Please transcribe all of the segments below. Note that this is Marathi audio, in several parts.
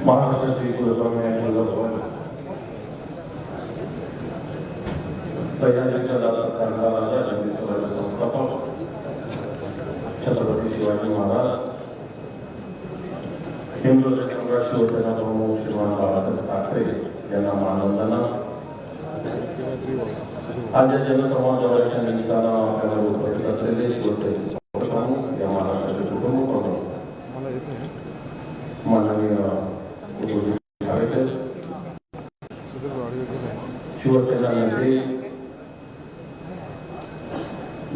महाराष्ट्राची कुलस्वामी आणि कुलस्वामी सह्याद्रीच्या कामगाराचा जगदीश्वराचे संस्थापक छत्रपती शिवाजी महाराज, हिंदू सम्राट शिवसेना प्रमुख श्रीमान बाळासाहेब ठाकरे यांना मानवंदना. आज या जनसंवादाच्या निमित्तानं आपल्याला उपस्थित असलेले शिवसेनेचे प्रमुख या महाराष्ट्राचे कुटुंब प्रमुख माननीय शिवसेना नेते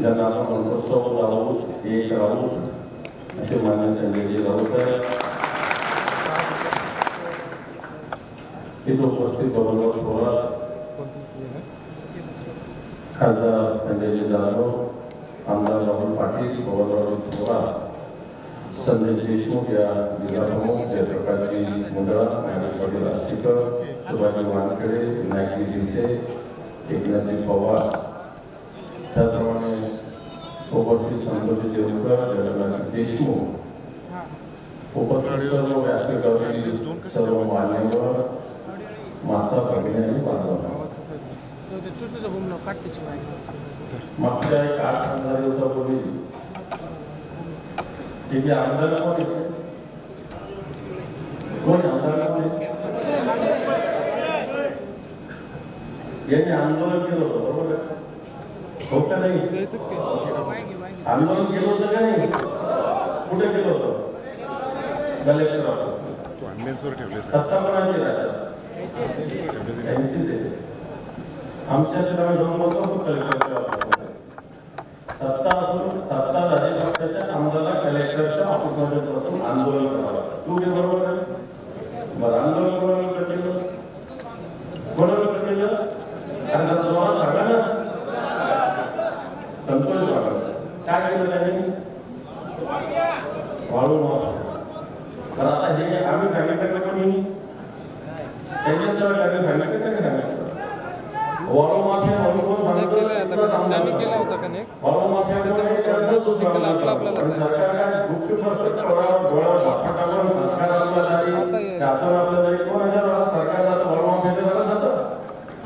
ज्यांना आपण म्हणतो सौ राऊत, एक राऊत असे मान्य संजयजी राऊत आहेत. इथे उपस्थित बबनराव थोरात, खासदार संजयजी जाधव, आमदार राहुल पाटील, बबनराव थोरात, संजय देशमुख या जिल्हा प्रमुख, जयप्रकाशजी मुंदळा, ज्ञानेश पाटील आष्टीकर, सुभाजी वानखेडे, विनायकजी भिसे, एकनाथजी पवार, त्याप्रमाणे उपस्थित संतोषजी देवकर, जगन्नाथ देशमुख, उपस्थित सर्व व्यासपीठावरील सर्व मान्यवर, माता भगिनी आणि बांधव. मागच्या एक 8-10 दिवसापूर्वी ठीक आहे आमदार कोण आमदार यांनी आंदोलन केलं होतं, बरोबर हो का नाही? आंदोलन केलं होतं का नाही? कुठे केलं होतं? Collector office. सत्ता कोणाची राहतात? त्यांचीच आहे. आमच्या आम्ही जाऊन बसतो कलेक्टरच्या ऑफिसमध्ये. सत्ता असून सत्ताधारी पक्षाच्या आमदाराला कलेक्टरच्या ऑफिसमध्ये बसून आंदोलन करावं. तू हे बरोबर आहे? बरं, आंदोलन कोणाला केलं? कोणाला केलं? आणि तुम्हाला सांगा ना, संतोष बाबा काय केलं त्यांनी? वाळू माफ. तर आता हे आम्ही सांगितलं का? मी त्यांच्याच त्यांनी सांगितलं का? सांगितलं वाळू माफिया म्हणून कोण सांगतो? वाळू माफिया सरकार काय गुपचूप फटाफट सरकार आपल्या जारी, शासन आपल्या जारी, कोणाच्या झाला? सरकार जातं, वाळू माफियाचं झालं जातं,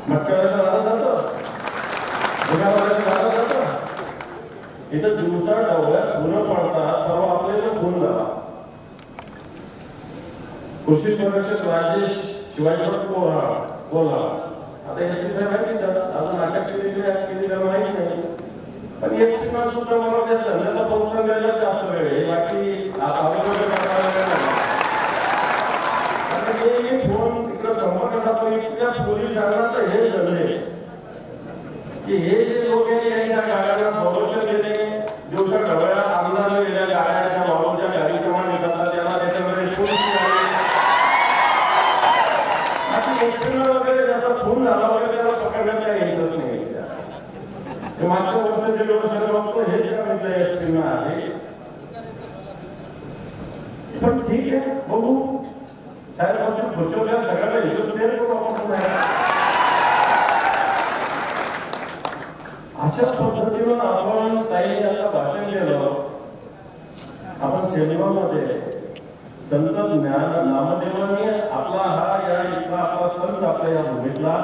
मटक्याचं झालं जातं, गुन्हेगाराचं झालं जातं. इथं दिवसा डवळ्यात गुन्हे पडतात तेव्हा आपल्याला गुण झाला. कृषी संरक्षक राजेश शिवाजीराव कोल्हा आता एसपी साहेब माहिती अजून अटक केली का माहिती नाही, पण एसपी सुद्धा मला त्या धंद्याचा प्रोत्साहन द्यायला जास्त वेळ आहे. बाकी फोन इकडे संपर्क साधून इतक्या पोलिसांना तर हे झालंय की हे जे लोक आहे यांच्या गाड्यांना संरक्षण देणे, दिवसा ढवळ्या आमदार गेल्या गाड्यांच्या बाबूच्या कार्यक्रमात निघतात त्यांना त्याच्यामध्ये वगैरे त्याचा फोन झाला वगैरे त्याला पकडण्यात काही येतच नाही. मागच्या वर्षाचे लोक सगळं बघतो हेच का एसपी आहे. पण ठीक आहे, बघू साहेब खुर्चीवर सगळ्यांना हिशोब द्यायला अशा पद्धतीनं आपण ताई आता भाषण केलं. आपण सिनेमामध्ये संत ज्ञान नामदेवांनी आपला हा या इथला आपला संत आपल्या या भूमीतला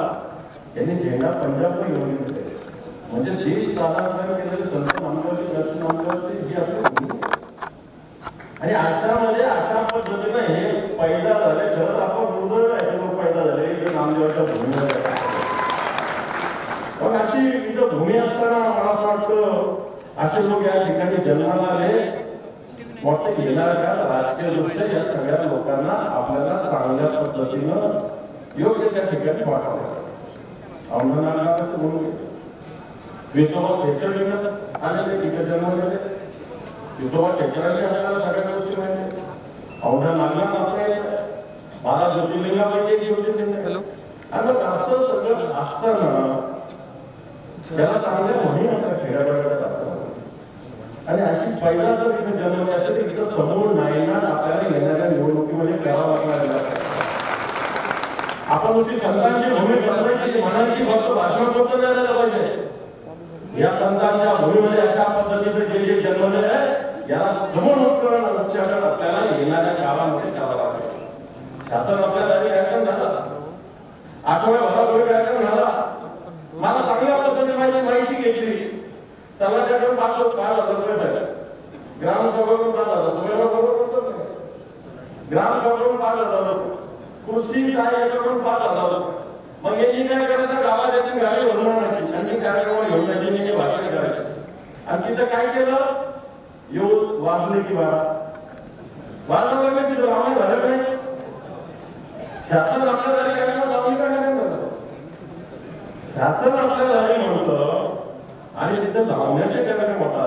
यांनी झेंडा पंजाबला घेऊन गेले. म्हणजे देश स्थानांतरण केलेले संत नामदेवाचे दर्शन नामदेवाचे ही आपली भूमी आणि अशामध्ये अशा पद्धतीनं हे पैदा झाले. खरंच आपण दुर्दैव असे लोक पैदा झाले की नामदेवाच्या भूमीवर. पण अशी इथं भूमी असताना मला असं वाटतं असे लोक या ठिकाणी जन्माला आले. वाटतं येणार का राजकीय दृष्ट्या या सगळ्या लोकांना आपल्याला चांगल्या पद्धतीनं योग्य त्या ठिकाणी पाठवावं. औंढा बोलून विसोबा खेचर आणि ते तिथे जन्मलेले विसोबा खेचरांची आपल्याला सगळ्या गोष्टी माहिती. औंढा नागला आपले 12 ज्योतिर्लिंगापैकी एक ज्योतिर्लिंग. आणि असं सगळं असताना त्याला चांगल्या म्हणी असतात खेड्यापाड्यात असतात. आणि अशी पहिला जर इथे जन्मले असेल तर इथं समोर नाहीना आपल्याला येणाऱ्या निवडणुकीमध्ये करावं लागणार. आपण नुसती संतांची भूमी समजायची म्हणायची फक्त भाषण फक्त नाही झालं पाहिजे. या संतांच्या भूमीमध्ये अशा पद्धतीचे जे जे जन्मले आहे याला समोर आपल्याला येणाऱ्या काळामध्ये करावं लागेल. शासन आपल्या दारी कार्यक्रम झाला, आठवड्याभरापूर्वी कार्यक्रम झाला. मला चांगल्या पद्धतीने माझी माहिती घेतली. तलाट्याकडून 5,000 रुपये झाले, ग्रामसभेकडून 5,000, ग्रामसभेकडून 5,000 रुपये, कृषी सहाय्यकाकडून 5,000 रुपये. मग यांनी काय करायचं, गावात याची गाडी भरून आणायची आणि कार्यक्रम घेऊन जायची, भाषण करायचे. आणि तिथं काय केलं, येऊन वाचले की वाचलं लागलं, तिथं लावणी झालं नाही. शासन आपल्या दारी कार्यक्रम लावणी का नाही म्हणलं, शासन आपल्या दारी म्हणतं आणि तिथं लावण्याचे कार्यक्रम होता.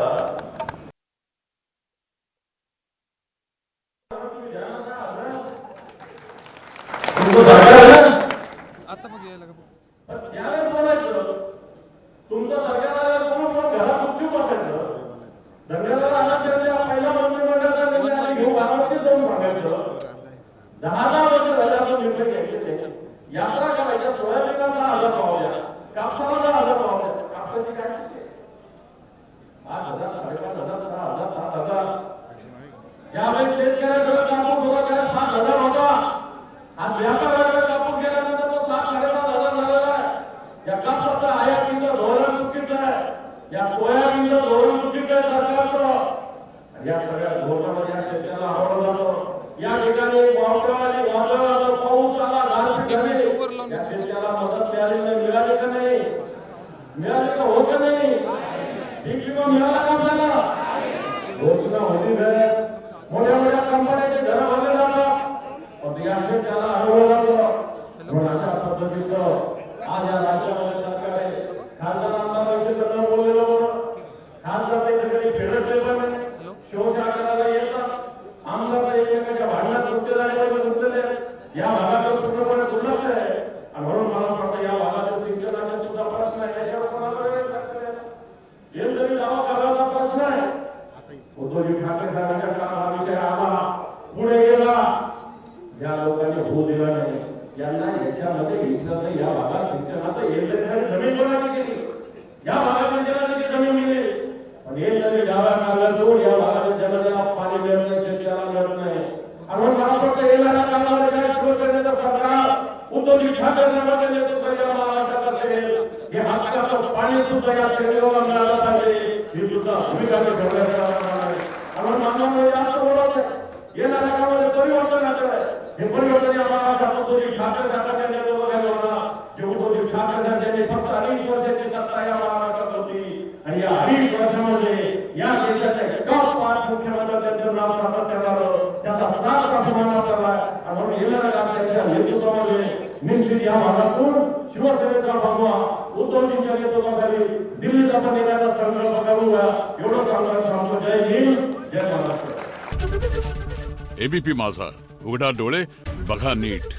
आता मग यायला का त्यावेळेस बोलायचं, तुमचं सरकार आल्यावर कोण घरात गुपचूप बसायचं. दंगेला आरक्षणाच्या पहिल्या मंत्रिमंडळाचा निर्णय आणि घेऊन गावामध्ये जाऊन सांगायचं. 10 वर्ष झाले आपण निर्णय घ्यायचे, यात्रा करायच्या, सोयाबीनला 6,000 भाव द्या, कापसाला 10,000 भाव द्या. कापसाची काय 8,000, 5,500, 6,000, 7,000. ज्यावेळेस शेतकऱ्याकडे कापूस होता त्यावेळेस 5,000 होता. आज व्यापाऱ्याकडे कापूस गेल्यानंतर तो 7,000-7,500 झालेला आहे. या कापसाचं आयातीचं धोरण चुकीचं आहे, या सोयाबीनचं धोरण चुकीचं आहे सरकारचं. या सगळ्या धोरणामध्ये या शेतकऱ्याला आवडलं जातं. या ठिकाणी वावटवाडी वादळ आलं, पाऊस आला, गारपीट झाली, या शेतकऱ्याला मदत मिळाली नाही, मिळाली का नाही, मिळाली का हो का नाही, पीक विमा मिळाला का आपल्याला, घोषणा होती आहे. मोठ्या मोठ्या कंपन्याचे घरं भरले जातात, पण या शेतकऱ्याला हरवलं जातं. म्हणून अशा पद्धतीचं आज या राज्यामध्ये सरकार आहे. खासदार आमदार विषय बोललेलं होतं, खासदार काही फेडरले पण शिवसेना करायला येतात, आमदार एकमेकाच्या भांडणात गुंतलेले या भागाचं पूर्णपणे दुर्लक्ष आहे. आणि म्हणून मला असं वाटतं या भागातील सिंचनाचा सुद्धा प्रश्न आहे, याच्यावर कोणाला लक्ष द्यायचं. जरी दावा करायचा प्रश्न आहे, उद्धवजी ठाकरे साहेबांच्या काळात हा विषय आला, पुढे गेला, या लोकांनी होऊ दिला नाही. यांना याच्यामध्ये घेतलं नाही. या भागात सिंचनाचं एलदरीसाठी जमीन कोणाची केली, या भागात सिंचनाची जमीन गेली, पण एलदरी डाव्या काढल्यातून या भागातील जनतेला पाणी मिळत नाही, शेतकऱ्याला मिळत नाही. आणि मला असं वाटतं येणाऱ्या काळामध्ये शिवसेनेचं सरकार उद्धवजी ठाकरे साहेबांच्या नेतृत्वात महाराष्ट्रात असेल, हे हक्काचं पाणी सुद्धा या शेतकऱ्याला मिळालं पाहिजे, ही सुद्धा भूमिका ठेवण्याचा आणि मानवामध्ये जास्त बोलत आहे. येणाऱ्या काळामध्ये परिवर्तन आहे. हे परिवर्तन या महाराष्ट्रात उद्धवजी ठाकरे साहेबांच्या नेतृत्वाखाली होणार. जे उद्धवजी ठाकरे साहेब यांनी फक्त 2.5 वर्षाची सत्ता या महाराष्ट्रात होती आणि या 2.5 वर्षामध्ये या देशाचे टॉप 5 मुख्यमंत्र्यांचं नाव सातत्यानं आलं, त्याचा साथ अभिमान असला. म्हणून येणाऱ्या काळाच्या नेतृत्वामध्ये निश्चित या भागातून शिवसेनेचा भगवा उद्धवजींच्या नेतृत्वाखाली दिल्लीत आपण येण्याचा संकल्प करूया. एवढं सांगतो. जय हिंद, जय महाराष्ट्र. एबीपी माझा, उघडा डोळे बघा नीट.